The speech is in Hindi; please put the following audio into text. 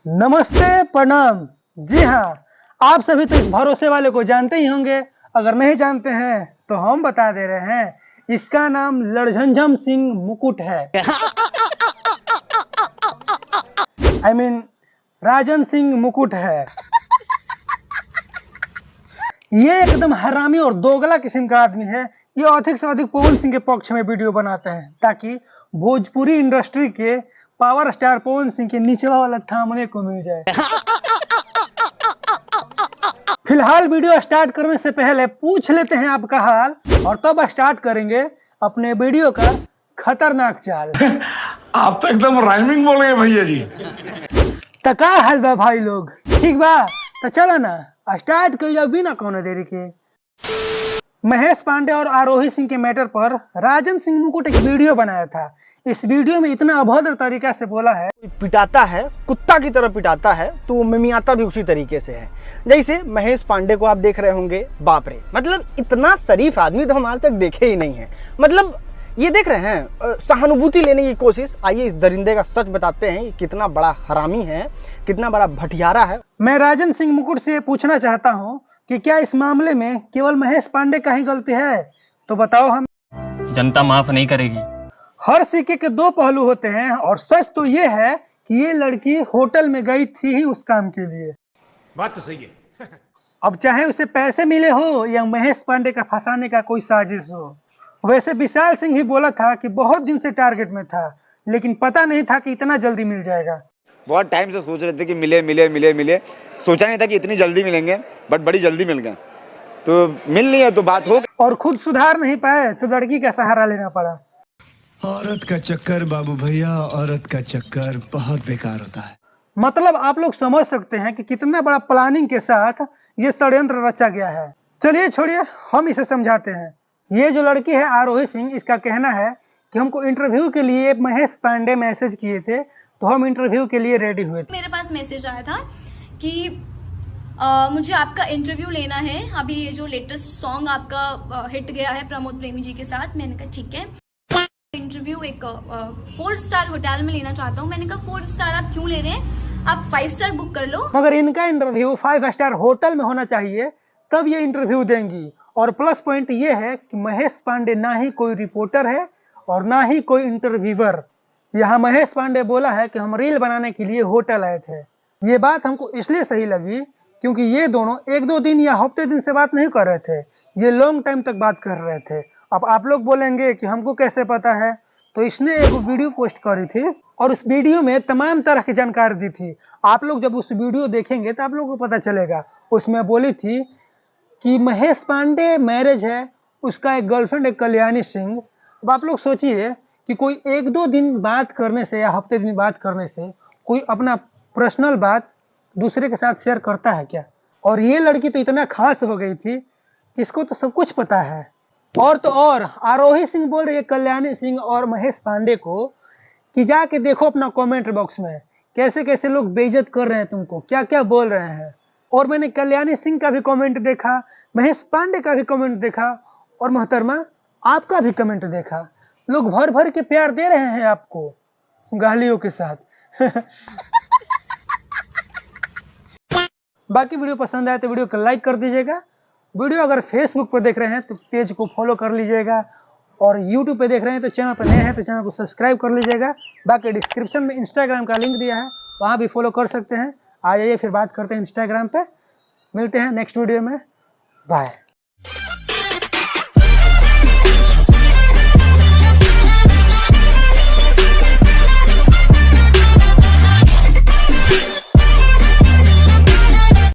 नमस्ते प्रणाम। जी हाँ, आप सभी तो इस भरोसे वाले को जानते ही होंगे। अगर नहीं जानते हैं तो हम बता दे रहे हैं, इसका नाम लड़झंझम सिंह मुकुट है। I mean, राजन सिंह मुकुट है। ये एकदम हरामी और दोगला किस्म का आदमी है। ये अधिक से अधिक पवन सिंह के पक्ष में वीडियो बनाते हैं ताकि भोजपुरी इंडस्ट्री के पावर स्टार पवन सिंह के निचला वाला थामने को मिल जाए। फिलहाल वीडियो स्टार्ट करने से पहले पूछ लेते हैं आपका हाल, और तब स्टार्ट करेंगे अपने वीडियो का खतरनाक चाल। आप तो एकदम राइमिंग बोल गए भैया जी। तका हाल बा भाई लोग, ठीक बा? तो चलो ना स्टार्ट कर बिना कौन देरी के। महेश पांडे और आरोही सिंह के मैटर पर राजन सिंह मुकुट एक वीडियो बनाया था। इस वीडियो में इतना अभद्र तरीका से बोला है, पिटाता है, कुत्ता की तरह पिटाता है, तो वो मिमियाता भी उसी तरीके से है। जैसे महेश पांडे को आप देख रहे होंगे, बाप रे, मतलब इतना शरीफ आदमी तो हम आज तक देखे ही नहीं है। मतलब ये देख रहे हैं सहानुभूति लेने की कोशिश। आइए इस दरिंदे का सच बताते हैं, कितना बड़ा हरामी है, कितना बड़ा भटियारा है। मैं राजन सिंह मुकुट से पूछना चाहता हूं कि क्या इस मामले में केवल महेश पांडे का ही गलती है? तो बताओ हम। जनता माफ नहीं करेगी। हर सिक्के के दो पहलू होते हैं, और सच तो ये है कि ये लड़की होटल में गई थी ही उस काम के लिए। बात तो सही है। अब चाहे उसे पैसे मिले हो या महेश पांडे का फंसाने का कोई साजिश हो। वैसे विशाल सिंह भी बोला था कि बहुत दिन से टारगेट में था, लेकिन पता नहीं था कि इतना जल्दी मिल जाएगा। बहुत टाइम से सोच रहे थे कि मिले मिले मिले मिले, सोचा नहीं था कि इतनी जल्दी मिलेंगे, बट बड़ी जल्दी मिल गए। तो मिल नहीं है तो बात हो गई। और खुद सुधार नहीं पाए तो लड़की का सहारा लेना पड़ा। औरत का चक्कर बाबू भैया, औरत का चक्कर बहुत बेकार होता है। मतलब आप लोग समझ सकते हैं कि कितना बड़ा प्लानिंग के साथ ये षड्यंत्र रचा गया है। चलिए छोड़िए, हम इसे समझाते हैं। ये जो लड़की है आरोही सिंह, इसका कहना है कि हमको इंटरव्यू के लिए महेश पांडे मैसेज किए थे, तो हम इंटरव्यू के लिए रेडी हुए थे। मेरे पास मैसेज आया था कि मुझे आपका इंटरव्यू लेना है। अभी ये जो लेटेस्ट सॉन्ग आपका हिट गया है प्रमोद प्रेमी जी के साथ। मैंने कहा ठीक है, इंटरव्यू एक 4 स्टार होटल में लेना चाहता हूँ। मैंने कहा 4 स्टार आप क्यों ले रहे हैं, आप 5 स्टार बुक कर लो। मगर इनका इंटरव्यू 5 स्टार होटल में होना चाहिए, तब ये इंटरव्यू देंगी। और प्लस पॉइंट ये है कि महेश पांडे ना ही कोई रिपोर्टर है और ना ही कोई इंटरव्यूअर। यहाँ महेश पांडे बोला है कि हम रील बनाने के लिए होटल आए थे। ये बात हमको इसलिए सही लगी क्योंकि ये दोनों 1-2 दिन या हफ्ते दिन से बात नहीं कर रहे थे, ये लॉन्ग टाइम तक बात कर रहे थे। अब आप लोग बोलेंगे कि हमको कैसे पता है, तो इसने एक वीडियो पोस्ट करी थी और उस वीडियो में तमाम तरह की जानकारी दी थी। आप लोग जब उस वीडियो देखेंगे तो आप लोगों को पता चलेगा। उसमें बोली थी कि महेश पांडे मैरिज है, उसका एक गर्लफ्रेंड है कल्याणी सिंह। अब आप लोग सोचिए कि कोई 1-2 दिन बात करने से या हफ्ते दिन बात करने से कोई अपना पर्सनल बात दूसरे के साथ शेयर करता है क्या? और ये लड़की तो इतना खास हो गई थी कि इसको तो सब कुछ पता है। और तो और आरोही सिंह बोल रही है कल्याणी सिंह और महेश पांडे को कि जाके देखो अपना कमेंट बॉक्स में कैसे कैसे लोग बेइज्जत कर रहे हैं तुमको, क्या क्या बोल रहे हैं। और मैंने कल्याणी सिंह का भी कमेंट देखा, महेश पांडे का भी कमेंट देखा, और मोहतरमा आपका भी कमेंट देखा। लोग भर भर के प्यार दे रहे हैं आपको गालियों के साथ। बाकी वीडियो पसंद आए तो वीडियो को लाइक कर दीजिएगा। वीडियो अगर फेसबुक पर देख रहे हैं तो पेज को फॉलो कर लीजिएगा, और यूट्यूब पे देख रहे हैं तो चैनल पर नए हैं तो चैनल को सब्सक्राइब कर लीजिएगा। बाकी डिस्क्रिप्शन में इंस्टाग्राम का लिंक दिया है, वहाँ भी फॉलो कर सकते हैं। आ जाइए फिर बात करते हैं इंस्टाग्राम पे। मिलते हैं नेक्स्ट वीडियो में, बाय।